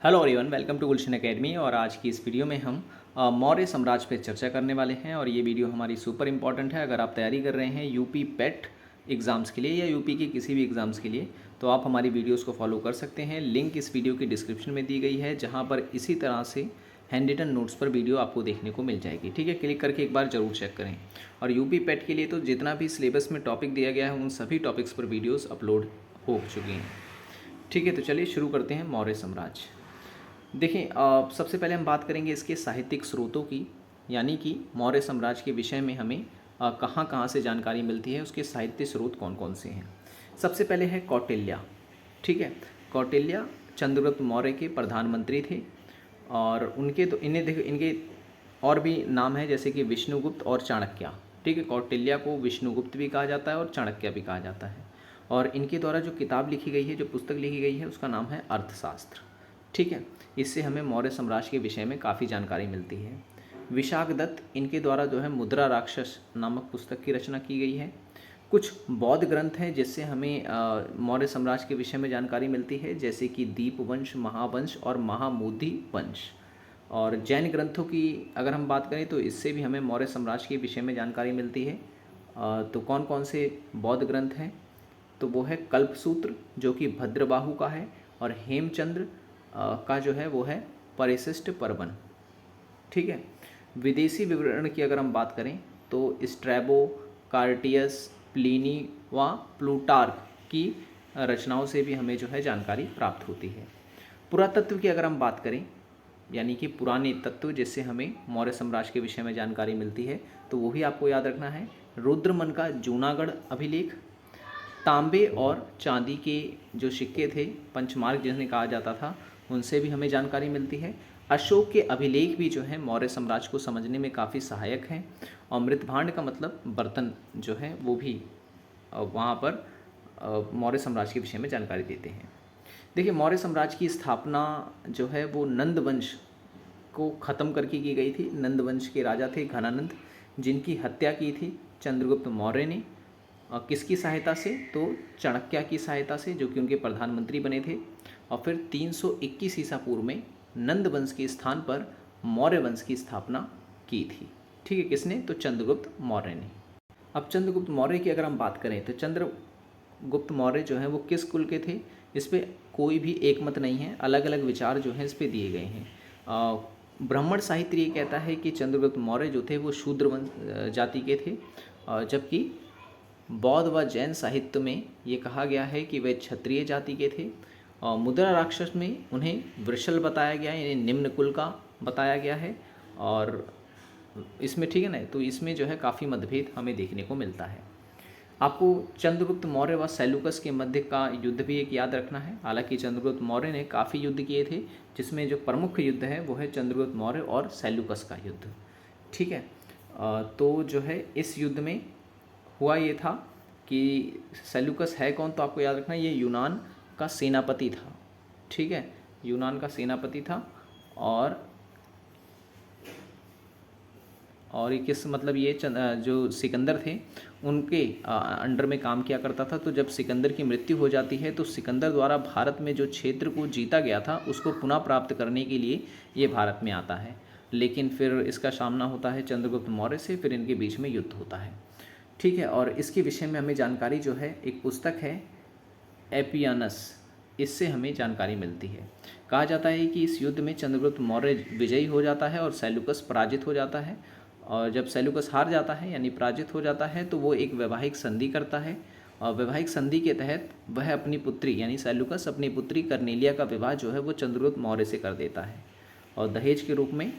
Hello everyone, welcome to Gulshan Academy. और आज की इस वीडियो में हम मौर्य साम्राज्य पर चर्चा करने वाले हैं। और ये वीडियो हमारी सुपर इम्पॉर्टेंट है। अगर आप तैयारी कर रहे हैं यूपी पेट एग्ज़ाम्स के लिए या यूपी के किसी भी एग्ज़ाम्स के लिए, तो आप हमारी वीडियोस को फॉलो कर सकते हैं। लिंक इस वीडियो की डिस्क्रिप्शन में दी गई है, जहाँ पर इसी तरह से हैंड रिटन नोट्स पर वीडियो आपको देखने को मिल जाएगी। ठीक है, क्लिक करके एक बार ज़रूर चेक करें। और यूपी पेट के लिए तो जितना भी सिलेबस में टॉपिक दिया गया है, उन सभी टॉपिक्स पर वीडियोज़ अपलोड हो चुकी हैं। ठीक है, तो चलिए शुरू करते हैं मौर्य साम्राज्य। देखिए, सबसे पहले हम बात करेंगे इसके साहित्यिक स्रोतों की, यानी कि मौर्य साम्राज्य के विषय में हमें कहाँ कहाँ से जानकारी मिलती है, उसके साहित्य स्रोत कौन कौन से हैं। सबसे पहले है कौटिल्य। ठीक है, कौटिल्य चंद्रगुप्त मौर्य के प्रधानमंत्री थे। और उनके तो इनके और भी नाम है, जैसे कि विष्णुगुप्त और चाणक्य। ठीक है, कौटिल्य को विष्णुगुप्त भी कहा जाता है और चाणक्य भी कहा जाता है। और इनके द्वारा जो किताब लिखी गई है, जो पुस्तक लिखी गई है, उसका नाम है अर्थशास्त्र। ठीक है, इससे हमें मौर्य साम्राज्य के विषय में काफ़ी जानकारी मिलती है। विशाखदत्त, इनके द्वारा जो है मुद्रा राक्षस नामक पुस्तक की रचना की गई है। कुछ बौद्ध ग्रंथ हैं जिससे हमें मौर्य साम्राज्य के विषय में जानकारी मिलती है, जैसे कि दीपवंश, महावंश और महामूदी वंश। और जैन ग्रंथों की अगर हम बात करें तो इससे भी हमें मौर्य साम्राज्य के विषय में जानकारी मिलती है। तो कौन कौन से बौद्ध ग्रंथ हैं, तो वो है कल्पसूत्र, जो कि भद्रबाहु का है। और हेमचंद्र का जो है वो है परिशिष्ट पर्वन। ठीक है, विदेशी विवरण की अगर हम बात करें तो स्ट्रैबो, कार्टियस, प्लिनी व प्लूटार्क की रचनाओं से भी हमें जो है जानकारी प्राप्त होती है। पुरातत्व की अगर हम बात करें, यानी कि पुराने तत्व जिससे हमें मौर्य साम्राज्य के विषय में जानकारी मिलती है, तो वो भी आपको याद रखना है। रुद्रमन का जूनागढ़ अभिलेख, तांबे और चांदी के जो सिक्के थे, पंचमार्क जिन्हें कहा जाता था, उनसे भी हमें जानकारी मिलती है। अशोक के अभिलेख भी जो है मौर्य साम्राज्य को समझने में काफ़ी सहायक हैं। और मृतभांड का मतलब बर्तन जो है वो भी वहाँ पर मौर्य साम्राज्य के विषय में जानकारी देते हैं। देखिए, मौर्य साम्राज्य की स्थापना जो है वो नंद वंश को ख़त्म करके की गई थी। नंद वंश के राजा थे घनानंद, जिनकी हत्या की थी चंद्रगुप्त मौर्य ने। किसकी सहायता से, तो चाणक्य की सहायता से, जो कि उनके प्रधानमंत्री बने थे। और फिर 321 ईसा पूर्व में नंद वंश के स्थान पर मौर्य वंश की स्थापना की थी। ठीक है, किसने, तो चंद्रगुप्त मौर्य ने। अब चंद्रगुप्त मौर्य की अगर हम बात करें तो चंद्रगुप्त मौर्य जो है वो किस कुल के थे, इस पर कोई भी एक मत नहीं है, अलग अलग विचार जो हैं इस पर दिए गए हैं। ब्राह्मण साहित्य ये कहता है कि चंद्रगुप्त मौर्य जो थे वो शूद्र वंश जाति के थे, जबकि बौद्ध व जैन साहित्य में ये कहा गया है कि वे क्षत्रिय जाति के थे। और मुद्रा राक्षस में उन्हें वृषल बताया गया है, यानी निम्न कुल का बताया गया है। और इसमें ठीक है ना, तो इसमें जो है काफ़ी मतभेद हमें देखने को मिलता है। आपको चंद्रगुप्त मौर्य व सैलुकस के मध्य का युद्ध भी एक याद रखना है। हालांकि चंद्रगुप्त मौर्य ने काफ़ी युद्ध किए थे, जिसमें जो प्रमुख युद्ध है वो है चंद्रगुप्त मौर्य और सैलुकस का युद्ध। ठीक है, तो जो है इस युद्ध में हुआ ये था कि सेल्यूकस है कौन, तो आपको याद रखना ये यूनान का सेनापति था। ठीक है, यूनान का सेनापति था। और ये किस मतलब ये जो सिकंदर थे उनके अंडर में काम किया करता था। तो जब सिकंदर की मृत्यु हो जाती है तो सिकंदर द्वारा भारत में जो क्षेत्र को जीता गया था उसको पुनः प्राप्त करने के लिए ये भारत में आता है। लेकिन फिर इसका सामना होता है चंद्रगुप्त मौर्य से, फिर इनके बीच में युद्ध होता है। ठीक है, और इसके विषय में हमें जानकारी जो है, एक पुस्तक है एपियानस, इससे हमें जानकारी मिलती है। कहा जाता है कि इस युद्ध में चंद्रगुप्त मौर्य विजयी हो जाता है और सैलुकस पराजित हो जाता है। और जब सैलुकस हार जाता है यानी पराजित हो जाता है, तो वो एक वैवाहिक संधि करता है। और वैवाहिक संधि के तहत वह अपनी पुत्री यानी सैलुकस अपनी पुत्री कर्नेलिया का विवाह जो है वो चंद्रगुप्त मौर्य से कर देता है। और दहेज के रूप में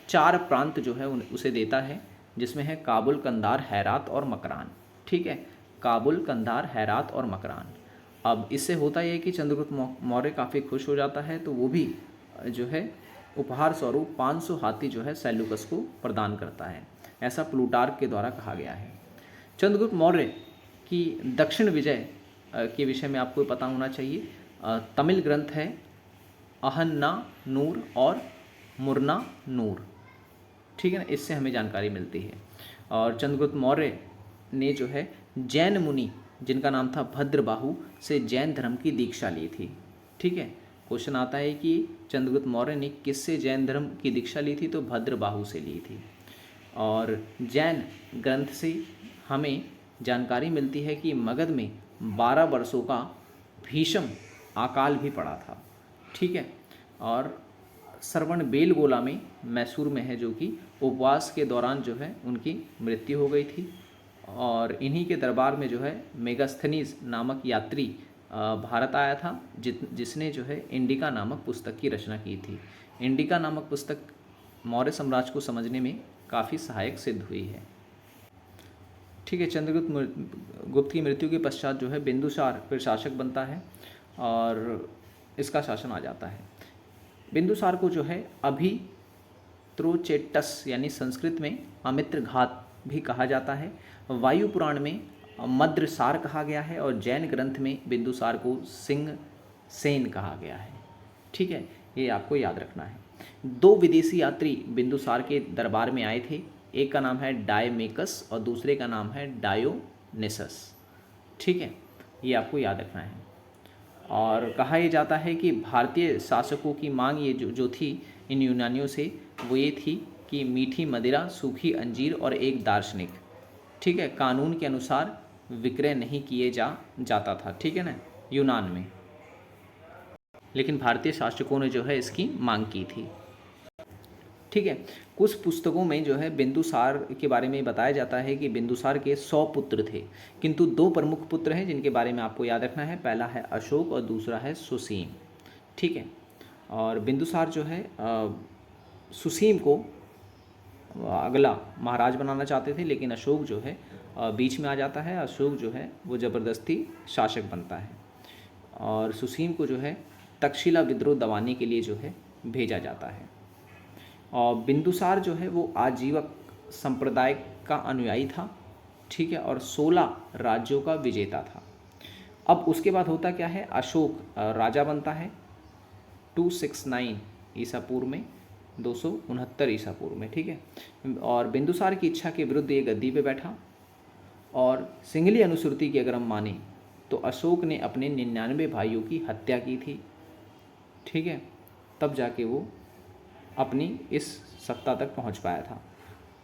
4 प्रांत जो है उसे देता है, जिसमें है काबुल, कंधार, हैरात और मकरान। ठीक है, काबुल, कंधार, हैरात और मकरान। अब इससे होता यह है कि चंद्रगुप्त मौर्य काफ़ी खुश हो जाता है, तो वो भी जो है उपहार स्वरूप 500 हाथी जो है सैलुकस को प्रदान करता है। ऐसा प्लूटार्क के द्वारा कहा गया है। चंद्रगुप्त मौर्य की दक्षिण विजय के विषय में आपको पता होना चाहिए। तमिल ग्रंथ है अहन्ना नूर और मुरना नूर। ठीक है ना, इससे हमें जानकारी मिलती है। और चंद्रगुप्त मौर्य ने जो है जैन मुनि जिनका नाम था भद्रबाहु से जैन धर्म की दीक्षा ली थी। ठीक है, क्वेश्चन आता है कि चंद्रगुप्त मौर्य ने किससे जैन धर्म की दीक्षा ली थी, तो भद्रबाहु से ली थी। और जैन ग्रंथ से हमें जानकारी मिलती है कि मगध में 12 वर्षों का भीषण अकाल भी पड़ा था। ठीक है। और श्रवण बेलगोला में मैसूर में है, जो कि उपवास के दौरान जो है उनकी मृत्यु हो गई थी। और इन्हीं के दरबार में जो है मेगास्थनीज नामक यात्री भारत आया था, जिसने जो है इंडिका नामक पुस्तक की रचना की थी। इंडिका नामक पुस्तक मौर्य साम्राज्य को समझने में काफ़ी सहायक सिद्ध हुई है। ठीक है। चंद्रगुप्त की मृत्यु के पश्चात जो है बिंदुसार फिर शासक बनता है और इसका शासन आ जाता है। बिंदुसार को जो है अभी त्रोचेट्टस यानी संस्कृत में अमित्र घात भी कहा जाता है। वायु पुराण में मद्रसार कहा गया है और जैन ग्रंथ में बिंदुसार को सिंह सेन कहा गया है। ठीक है, ये आपको याद रखना है। 2 विदेशी यात्री बिंदुसार के दरबार में आए थे। एक का नाम है डायमेकस और दूसरे का नाम है डायोनिसस। ठीक है, ये आपको याद रखना है। और कहा यह जाता है कि भारतीय शासकों की मांग ये जो थी इन यूनानियों से, वो ये थी कि मीठी मदिरा, सूखी अंजीर और एक दार्शनिक, ठीक है, कानून के अनुसार विक्रय नहीं किए जाता था। ठीक है ना, यूनान में। लेकिन भारतीय शासकों ने जो है इसकी मांग की थी। ठीक है। कुछ पुस्तकों में जो है बिंदुसार के बारे में बताया जाता है कि बिंदुसार के 100 पुत्र थे, किंतु 2 प्रमुख पुत्र हैं जिनके बारे में आपको याद रखना है। पहला है अशोक और दूसरा है सुसीम। ठीक है। और बिंदुसार जो है सुसीम को अगला महाराज बनाना चाहते थे, लेकिन अशोक जो है बीच में आ जाता है। अशोक जो है वो ज़बरदस्ती शासक बनता है और सुसीम को जो है तक्षशिला विद्रोह दबाने के लिए जो है भेजा जाता है। और बिंदुसार जो है वो आजीवक संप्रदाय का अनुयायी था। ठीक है। और 16 राज्यों का विजेता था। अब उसके बाद होता क्या है, अशोक राजा बनता है 269 ईसा पूर्व में, 269 ईसा पूर्व में। ठीक है। और बिंदुसार की इच्छा के विरुद्ध ये गद्दी पे बैठा। और सिंघली अनुश्रुति की अगर हम माने तो अशोक ने अपने 99 भाइयों की हत्या की थी। ठीक है। तब जाके वो अपनी इस सत्ता तक पहुंच पाया था।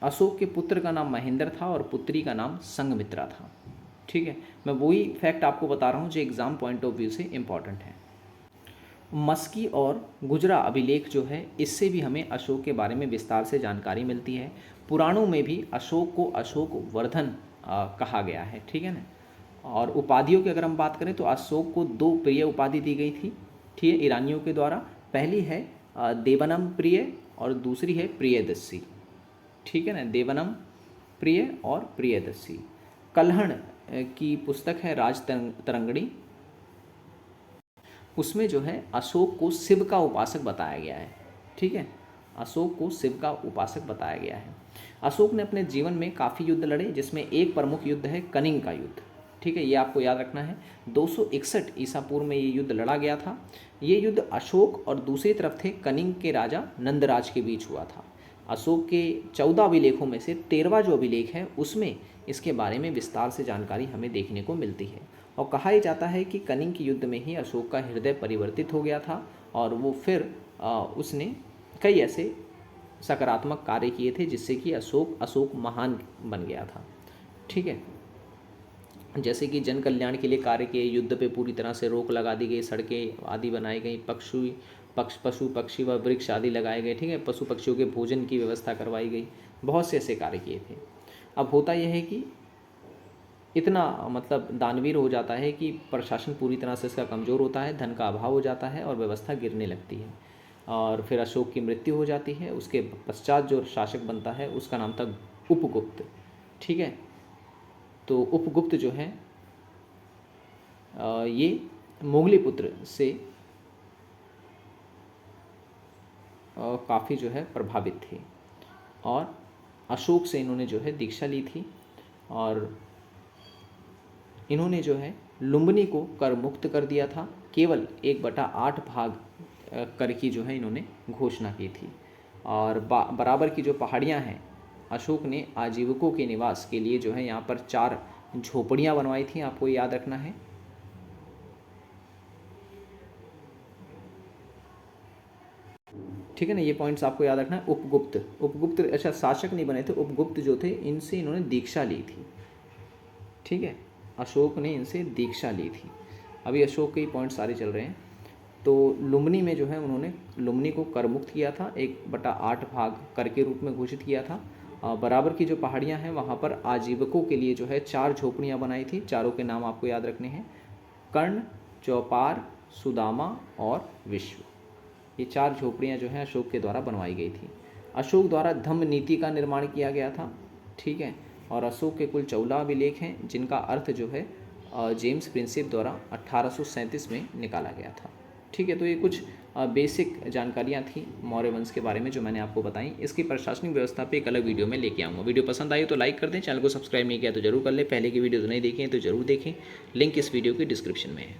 अशोक के पुत्र का नाम महेंद्र था और पुत्री का नाम संघमित्रा था। ठीक है। मैं वही फैक्ट आपको बता रहा हूँ जो एग्ज़ाम पॉइंट ऑफ व्यू से इम्पॉर्टेंट है। मस्की और गुजरा अभिलेख जो है, इससे भी हमें अशोक के बारे में विस्तार से जानकारी मिलती है। पुराणों में भी अशोक को अशोक वर्धन कहा गया है। ठीक है ना। और उपाधियों की अगर हम बात करें तो अशोक को 2 प्रिय उपाधि दी गई थी। ठीक है, ईरानियों के द्वारा। पहली है देवनम प्रिय और दूसरी है प्रियदर्शी। ठीक है ना, देवनम प्रिय और प्रियदर्शी। कल्हण की पुस्तक है राज तरंगिणी, उसमें जो है अशोक को शिव का उपासक बताया गया है। ठीक है, अशोक को शिव का उपासक बताया गया है। अशोक ने अपने जीवन में काफ़ी युद्ध लड़े, जिसमें एक प्रमुख युद्ध है कनिंग का युद्ध। ठीक है, ये आपको याद रखना है। 261 ईसा पूर्व में ये युद्ध लड़ा गया था। ये युद्ध अशोक और दूसरी तरफ थे कनिंग के राजा नंदराज के बीच हुआ था। अशोक के 14 अभिलेखों में से 13वां जो अभिलेख है उसमें इसके बारे में विस्तार से जानकारी हमें देखने को मिलती है। और कहा ही जाता है कि कनिंग के युद्ध में ही अशोक का हृदय परिवर्तित हो गया था और वो फिर उसने कई ऐसे सकारात्मक कार्य किए थे जिससे कि अशोक महान बन गया था। ठीक है, जैसे कि जन कल्याण के लिए कार्य किए, युद्ध पे पूरी तरह से रोक लगा दी गई, सड़कें आदि बनाई गई, पशु पक्षी व वृक्ष आदि लगाए गए। ठीक है, पशु पक्षियों के भोजन की व्यवस्था करवाई गई। बहुत से ऐसे कार्य किए थे। अब होता यह है कि इतना मतलब दानवीर हो जाता है कि प्रशासन पूरी तरह से इसका कमज़ोर होता है, धन का अभाव हो जाता है और व्यवस्था गिरने लगती है। और फिर अशोक की मृत्यु हो जाती है। उसके पश्चात जो शासक बनता है उसका नाम था उपगुप्त। ठीक है, तो उपगुप्त जो है ये मुगली पुत्र से काफ़ी जो है प्रभावित थे और अशोक से इन्होंने जो है दीक्षा ली थी और इन्होंने जो है लुम्बिनी को कर मुक्त कर दिया था। केवल 1/8 भाग कर की जो है इन्होंने घोषणा की थी। और बराबर की जो पहाड़ियाँ हैं, अशोक ने आजीविकों के निवास के लिए जो है यहाँ पर 4 झोपड़ियाँ बनवाई थी। आपको याद रखना है। ठीक है ना, ये पॉइंट्स आपको याद रखना है। उपगुप्त अच्छा शासक नहीं बने थे, उपगुप्त जो थे इनसे इन्होंने दीक्षा ली थी। ठीक है, अशोक ने इनसे दीक्षा ली थी। अभी अशोक के ही पॉइंट सारे चल रहे हैं। तो लुम्बिनी में जो है उन्होंने लुम्बिनी को कर मुक्त किया था, 1/8 भाग कर के रूप में घोषित किया था। बराबर की जो पहाड़ियाँ हैं वहाँ पर आजीविकों के लिए जो है 4 झोपड़ियाँ बनाई थी। चारों के नाम आपको याद रखने हैं, कर्ण, चौपार, सुदामा और विश्व। ये 4 झोपड़ियाँ जो हैं अशोक के द्वारा बनवाई गई थी। अशोक द्वारा धम्म नीति का निर्माण किया गया था। ठीक है, और अशोक के कुल 14 अभिलेख हैं जिनका अर्थ जो है जेम्स प्रिंसेप द्वारा 1837 में निकाला गया था। ठीक है, तो ये कुछ बेसिक जानकारियाँ थी मौर्य वंश के बारे में जो मैंने आपको बताई। इसकी प्रशासनिक व्यवस्था पे एक अलग वीडियो में लेके आऊँगा। वीडियो पसंद आई तो लाइक कर दें, चैनल को सब्सक्राइब नहीं किया तो जरूर कर लें, पहले की वीडियोज़ नहीं देखें तो जरूर देखें, लिंक इस वीडियो की डिस्क्रिप्शन में है।